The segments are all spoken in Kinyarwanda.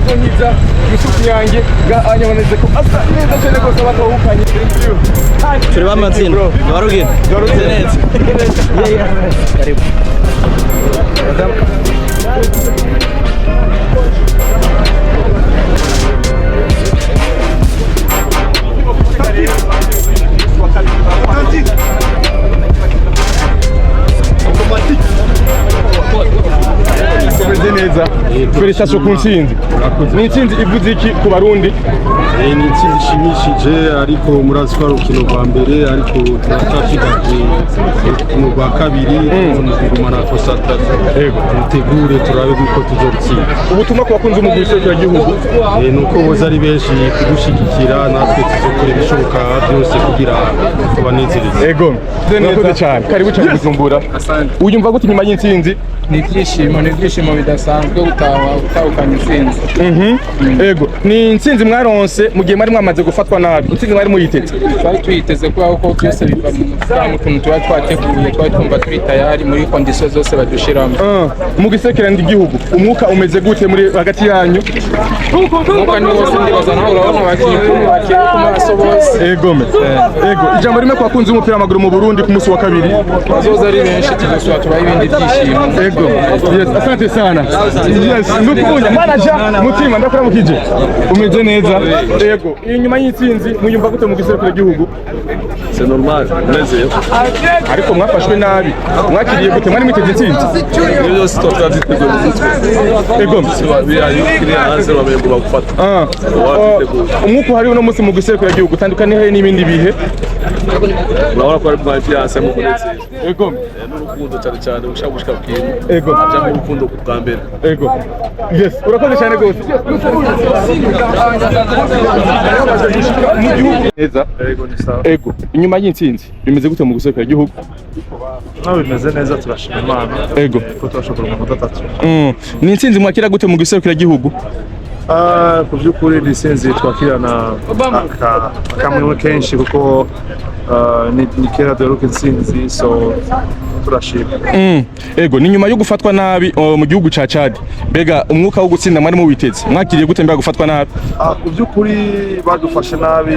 bazonyiza Yusufu Nyange anyaboneze ko asa neza cyane rwose batawukanye turi bamatsina warugiye neza karibu neza felicitations ku ntsinzi ni intsinzi ivuze iki ku barundi ni intsinzi ishimishije ariko murazi ko ari urukino rwa mbere ariko turacyashigaje urukino rwa kabiri tugumana concentration dutegure turabe uko tuzotsinda ubutumwa ku bakunzi mu guserukira igihugu ni uko boza ari benshi kudushigikira natwe tuzokora ibishoboka byose kugira tubanezereze ego neza cyane karibu cyane Bujumbura uyumva gute nyuma y'intsinzi ni ibyishimo bidasanzwe utahukanye intsinzi ego ni intsinzi mwaronse mu gihe mwari mwamaze gufatwa nabi intsinzi mwari muyiteze twari tuyiteze kubera ko byose biva mu tuntu tuba twateguye twari twumva turi tayari muri kondisiyo zose badushiramo mu giserukira igihugu umwuka umeze gute muri hagati yanyu umwuka ni wose ndibaza nawe urabona abakinnyi bakiye ku maso bose ego ijambo rimwe ku bakunzi b'umupira w'amaguru mu Burundi ku munsi wa kabiri bazoza ari benshi tuzosubira tubahe ibindi byishimo ego yes asante sana yes nukunya manager mutima ndakuramukije umeze neza ego inyuma y'intsinzi muyumva gute mu giserukira igihugu c'est normal neze ariko mwafashwe nabi mwakiriye gute mwari mwiteze intsinzi iyo situation ziteguye ego hanze babembo bagufata umwuka hari uno munsi mu giserukira igihugu utandukanye he n'ibindi bihe urabona ko ari confiance mu munezero ego n'urukundo cyane ushaka gushika bw'intu ego aja mu rukundo bwa mbere ego yes urakoze cyane gose neza ego inyuma y'intsinzi bimeze gute mu guserukira igihugu bimeze neza turashima Imana ego ko turashobora umuntu atatu ni intsinzi mwakira gute mu guserukira igihugu ku by'ukuri ni intsinzi twakirana akamwe kenshi kuko ni kera duheruka intsinzi so turashima ego ni nyuma yo gufatwa nabi mu gihugu ca Chad bega umwuka wo gutsinda mwari muwiteze mwakiriye gute mbega gufatwa nabi ku by'ukuri badufashe nabi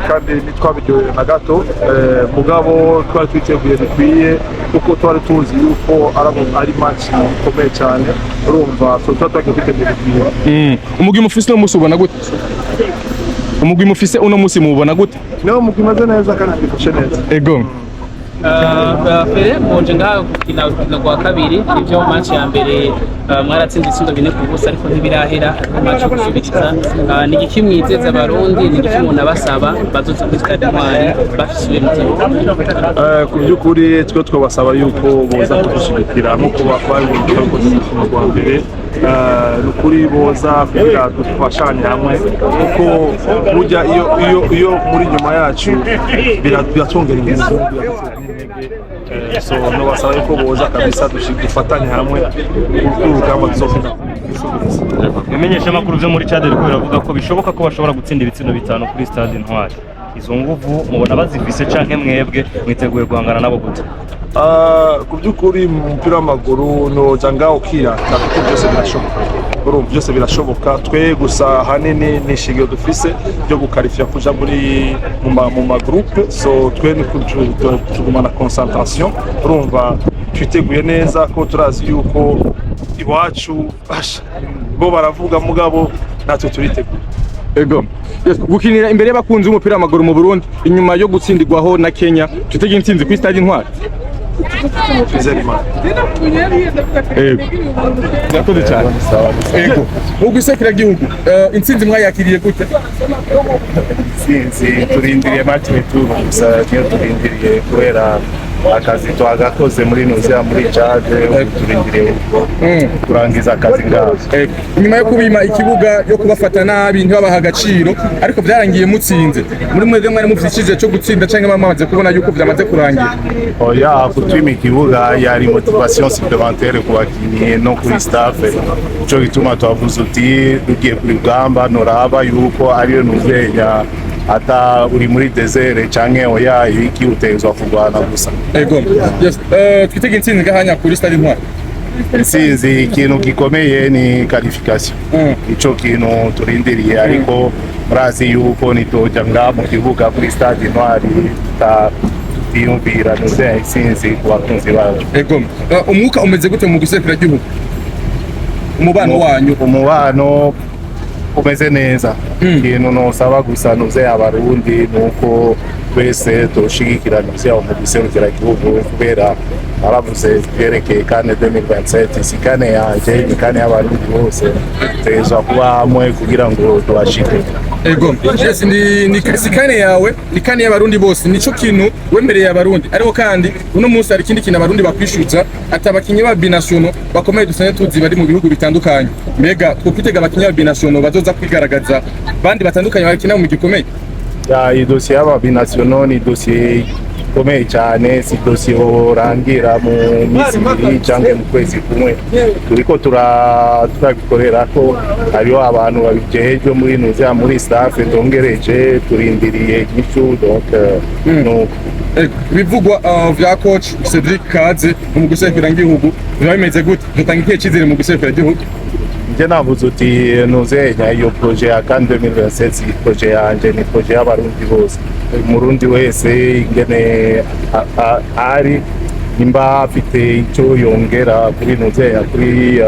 kandi ntitwabiryoheye na gato mugabo twari twiteguye bikwiye kuko twari tuzi yuko ari match ikomeye cyane urumva tuba twagiye twiteguye bikwiye umugwi mufise no musi ubona gute umugwi mufise uno musi mubona gute niwo mugwi umeze neza kandi twifashe neza ego Fere muje ngaho gukina urukino rwa kabiri ivyo match ya mbere mwaratsinze itsindo 4-0 ariko ntibirahera match yo gusubiriza ni iki mwizeza abarundi ni iki umuntu abasaba bazoza kuri stade Ntwari bafisuye mu gihugu ku by'ukuri twe twabasaba yuko boza kudushigikira nkuko bakwaye urukino rwa mbere nukuri boza kugira dufashanye hamwe kuko burya iyo muri nyuma yacu biratongera ingenzi so no basaba yuko boza kabisa dufatanye hamwe urugamba tuzofita bimenyesha makuru byo muri Chad riko biravuga ko bishoboka ko bashobora gutsinda ibitsino 5 kuri stade Ntwari izo nguvu mubona bazifise canke mwebwe mwiteguye guhangana nabo gute ku by'ukuri mu mupira w'amaguru no jangaho kirata kuko byose birashoboka urumva byose birashoboka twe gusa hanini nishigiro dufise byo gukarifya kuja muri mu magroupe so twe ni tugumana concentration urumva twiteguye neza ko turazi yuko iwacu bo baravuga mugabo natwe turiteguye ego gukinira imbere y'abakunzi b'umupira w'amaguru mu Burundi inyuma yo gutsindirwaho na Kenya tutege intsinzi kuri stade Ntwari ego yakoze cyane ego mu gusekera igihugu intsinzi mwayakiriye gute intsinzi turindiriye match retour gusa niyo turindiriye kubera akazi twagakoze muri Nozia muri Chad turindiriye kurangiza akazi ngaho nyuma yo kubima ikibuga yo kubafata nabi ntibabaha agaciro ariko byarangiye mutsinze muri mwebwe mwari mufite icyizere cyo gutsinda cyangwa mwamaze kubona yuko byamaze kurangira oya kutwima ikibuga yari motivation supplémentaire ku bakinnyi no kuri staff cyo gituma twavuze uti dugiye kuri rugamba noraba yuko ariyo Nozia ata uri muri desert canke oya ibiki utezwa kugwana gusa ego yes twitege intsinzi gahanya kuri stade Ntwari intsinzi ikintu gikomeye ni qualification ico kintu turindiriye ariko murazi yuko nitoja nga mu kibuga kuri stade Intwari tiyumvira nuze intsinzi ku bakunzi bacu. Ego umwuka umeze gute mu gusekura gihugu? Umubano wanyu? Umubano umeze neza. Ikintu nosaba gusa nuze abarundi nuko twese tushigikira nuze mu guserukira gihugu kubera aravuze byerekeye kane 2027 sikane yanje ikane y'abarundi bose teza kuba hamwe kugira ngo tubashike. Ego yes ni sikane yawe ikane y'abarundi bose nico kintu wemereye abarundi ariko kandi uno munsi hari ikindi kintu abarundi bakwishuza atabakinyi ba binational bakomeye dusane tuzi bari mu bihugu bitandukanye mbega twokitega abakinyi ba binational bazoza kwigaragaza bandi batandukanye bakina mu gikomeye. Ya idosiye y'aba binational ni dosiye ikomeye cyane si dosiye orangira mu minsi ibiri cyangwa mu kwezi kumwe turiko turabikorera ko hariho abantu babijejwe muri nuze muri staff ndongereje turindiriye igicu donc no bivugwa vya coach Cedric Kaze mu gusekura ngihugu bimeze gute dutanga ikihe cyizere mu gusekura gihugu? Je navuze uti nuzenya iyo projet ya CAN 2027 projet yanje ni projet y'abarundi bose umurundi wese ingene ari nimba afite icyo yongera kuri nuzenya kuri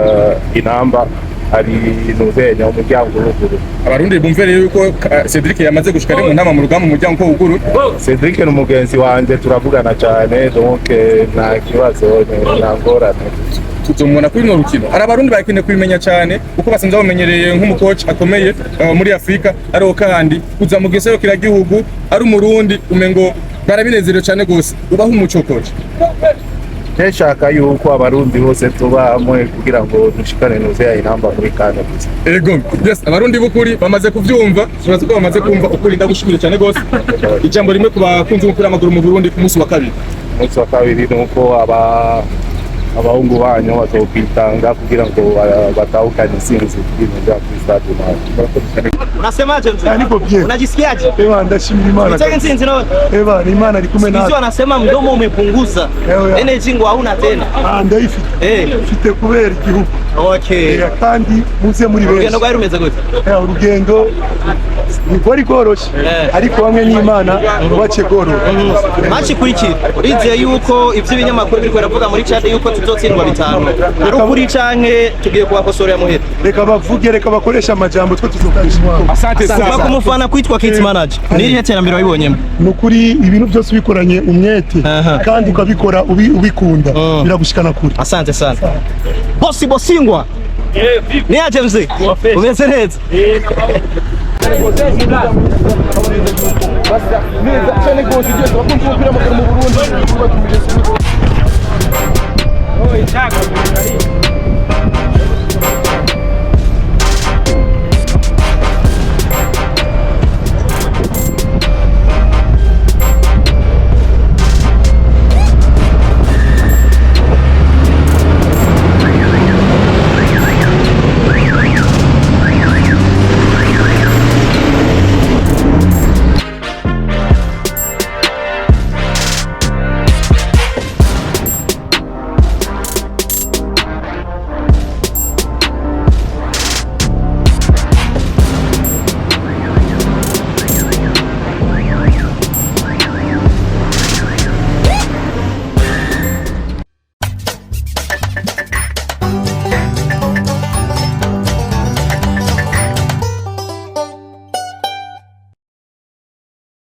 inamba ari nuzenya umuryango w'uguru abarundi bumvere yuko Cedric yamaze gushika mu ntama mu rugamba umuryango ko w'uguru. Cedric ni umugenzi wanje turavugana cyane donc nta kibazo nangorane tuzomubona kuri no rukino. Ari abarundi bakeneye kubimenya cyane uko basanze bamenyereye nk'umucoach akomeye muri Afrika ariko kandi kuza mu gisero kira gihugu ari umurundi umengo barabinezerewe cyane gose ubaho umuco coach. Nshaka yuko abarundi bose tuba hamwe kugira ngo dushikane nuze ya inamba muri kana gusa. Ego yes abarundi bukuri bamaze kuvyumva turazi ko bamaze kumva ukuri ndagushimira cyane gose. Ijambo rimwe ku bakunzi b'umupira w'amaguru mu Burundi ku munsi wa kabiri. Munsi wa kabiri nuko abahungu banyu bazokwitanga kugira ngo batahukane intsinzi y'ibintu kuri stade Intwari. Unasemaje mzee? Niko bien. Unajisikiaje? Ndashimira Imana. Unataka intsinzi no? Ni Imana iri kumwe nawe. Sisi wanasema mdomo umepunguza. Energy ngo hauna tena. Ndayifite. Mfite kubera igihugu. Okay. Kandi muze muri benshi. Urugendo rwari rumeze gute? Urugendo rwari rworoshye ariko hamwe n'Imana rwaciye rworoha. Match kurikira urizeye yuko ivyo binyamakuru biriko biravuga muri chat yuko tuzotsindwa 5 ari ukuri canke tugiye kubakosora ya muhera? Reka bavuge reka bakoresha amajambo twe tuzokarisha. Asante sana. Kumufana kwitwa Kit Manager nihe terambere wabibonyemo? Nukuri ibintu byose bikoranye umwete kandi ukabikora ubikunda biragushikana kuri. Asante sana. Bosi Bosingwa. Ni aje mzee? Umeze neza? Neza cyane gose igihe bakunze umupira w'amaguru mu Burundi.